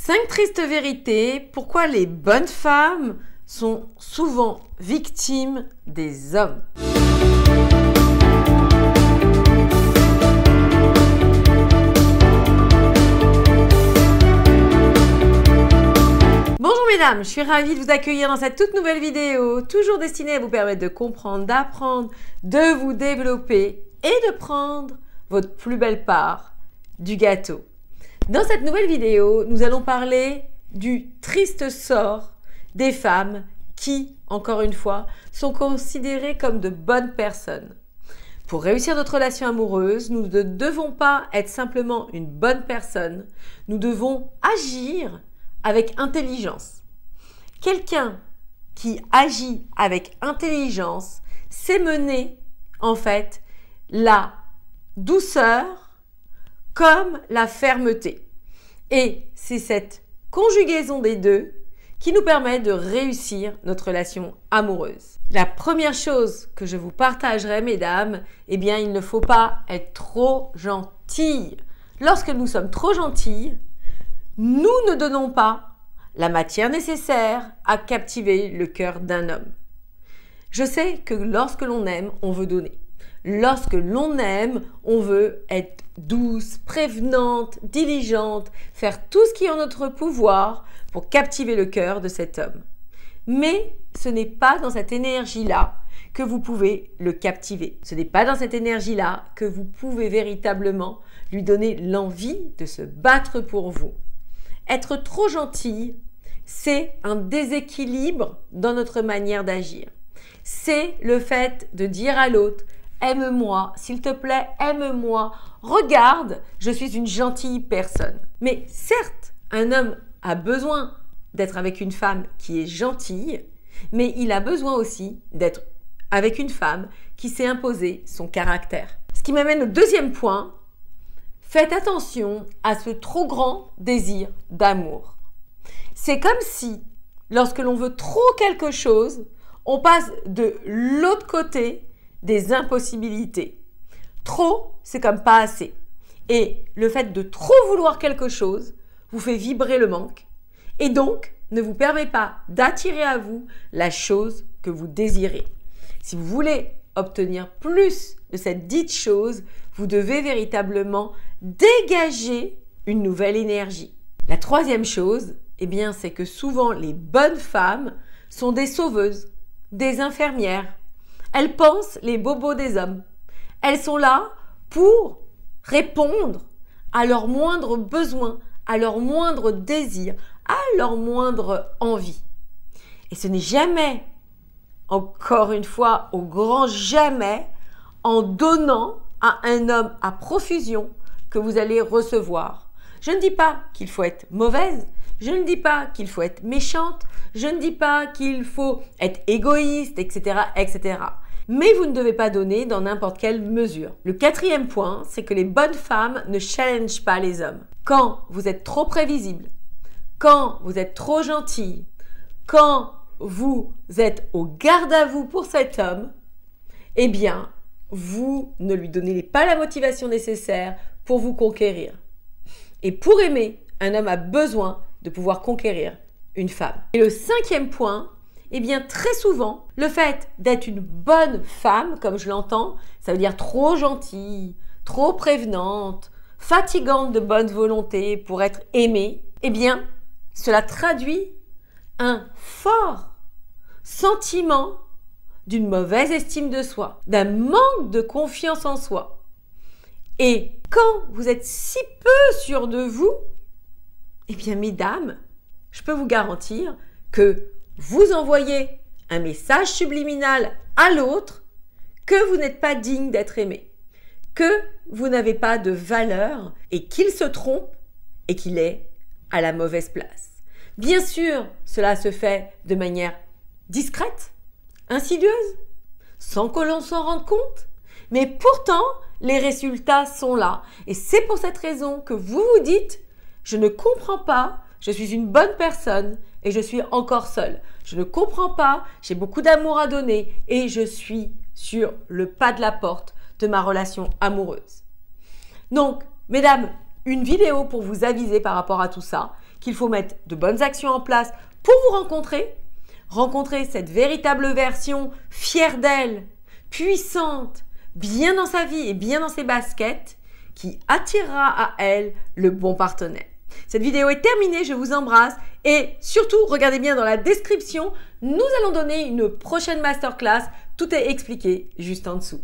5 tristes vérités, pourquoi les bonnes femmes sont souvent victimes des hommes. Bonjour mesdames, je suis ravie de vous accueillir dans cette toute nouvelle vidéo, toujours destinée à vous permettre de comprendre, d'apprendre, de vous développer et de prendre votre plus belle part du gâteau. Dans cette nouvelle vidéo, nous allons parler du triste sort des femmes qui, encore une fois, sont considérées comme de bonnes personnes. Pour réussir notre relation amoureuse, nous ne devons pas être simplement une bonne personne, nous devons agir avec intelligence. Quelqu'un qui agit avec intelligence sait mener, en fait, la douceur comme la fermeté. Et c'est cette conjugaison des deux qui nous permet de réussir notre relation amoureuse. La première chose que je vous partagerai, mesdames, eh bien, il ne faut pas être trop gentille. Lorsque nous sommes trop gentilles, nous ne donnons pas la matière nécessaire à captiver le cœur d'un homme. Je sais que lorsque l'on aime, on veut donner. Lorsque l'on aime, on veut être douce, prévenante, diligente, faire tout ce qui est en notre pouvoir pour captiver le cœur de cet homme. Mais ce n'est pas dans cette énergie-là que vous pouvez le captiver. Ce n'est pas dans cette énergie-là que vous pouvez véritablement lui donner l'envie de se battre pour vous. Être trop gentil, c'est un déséquilibre dans notre manière d'agir. C'est le fait de dire à l'autre « Aime-moi, s'il te plaît, aime-moi. Regarde, je suis une gentille personne. » Mais certes, un homme a besoin d'être avec une femme qui est gentille, mais il a besoin aussi d'être avec une femme qui sait imposer son caractère. Ce qui m'amène au deuxième point. Faites attention à ce trop grand désir d'amour. C'est comme si, lorsque l'on veut trop quelque chose, on passe de l'autre côté des impossibilités. Trop, c'est comme pas assez. Et le fait de trop vouloir quelque chose vous fait vibrer le manque et donc ne vous permet pas d'attirer à vous la chose que vous désirez. Si vous voulez obtenir plus de cette dite chose, vous devez véritablement dégager une nouvelle énergie. La troisième chose, eh bien, c'est que souvent les bonnes femmes sont des sauveuses, des infirmières. Elles pensent les bobos des hommes. Elles sont là pour répondre à leurs moindres besoins, à leurs moindres désirs, à leurs moindres envies. Et ce n'est jamais, encore une fois, au grand jamais, en donnant à un homme à profusion que vous allez recevoir. Je ne dis pas qu'il faut être mauvaise, je ne dis pas qu'il faut être méchante, je ne dis pas qu'il faut être égoïste, etc., etc. Mais vous ne devez pas donner dans n'importe quelle mesure. Le quatrième point, c'est que les bonnes femmes ne challengent pas les hommes. Quand vous êtes trop prévisible, quand vous êtes trop gentille, quand vous êtes au garde à vous pour cet homme, eh bien, vous ne lui donnez pas la motivation nécessaire pour vous conquérir. Et pour aimer, un homme a besoin de pouvoir conquérir une femme. Et le cinquième point, eh bien très souvent, le fait d'être une bonne femme, comme je l'entends, ça veut dire trop gentille, trop prévenante, fatigante de bonne volonté pour être aimée, eh bien, cela traduit un fort sentiment d'une mauvaise estime de soi, d'un manque de confiance en soi. Et quand vous êtes si peu sûr de vous, eh bien, mesdames, je peux vous garantir que vous envoyez un message subliminal à l'autre que vous n'êtes pas digne d'être aimé, que vous n'avez pas de valeur et qu'il se trompe et qu'il est à la mauvaise place. Bien sûr, cela se fait de manière discrète, insidieuse, sans que l'on s'en rende compte, mais pourtant, les résultats sont là. Et c'est pour cette raison que vous vous dites « Je ne comprends pas, je suis une bonne personne et je suis encore seule. Je ne comprends pas, j'ai beaucoup d'amour à donner et je suis sur le pas de la porte de ma relation amoureuse. » Donc, mesdames, une vidéo pour vous aviser par rapport à tout ça. qu'il faut mettre de bonnes actions en place pour vous rencontrer cette véritable version fière d'elle, puissante, bien dans sa vie et bien dans ses baskets, qui attirera à elle le bon partenaire. Cette vidéo est terminée, je vous embrasse et surtout, regardez bien dans la description, nous allons donner une prochaine masterclass. Tout est expliqué juste en dessous.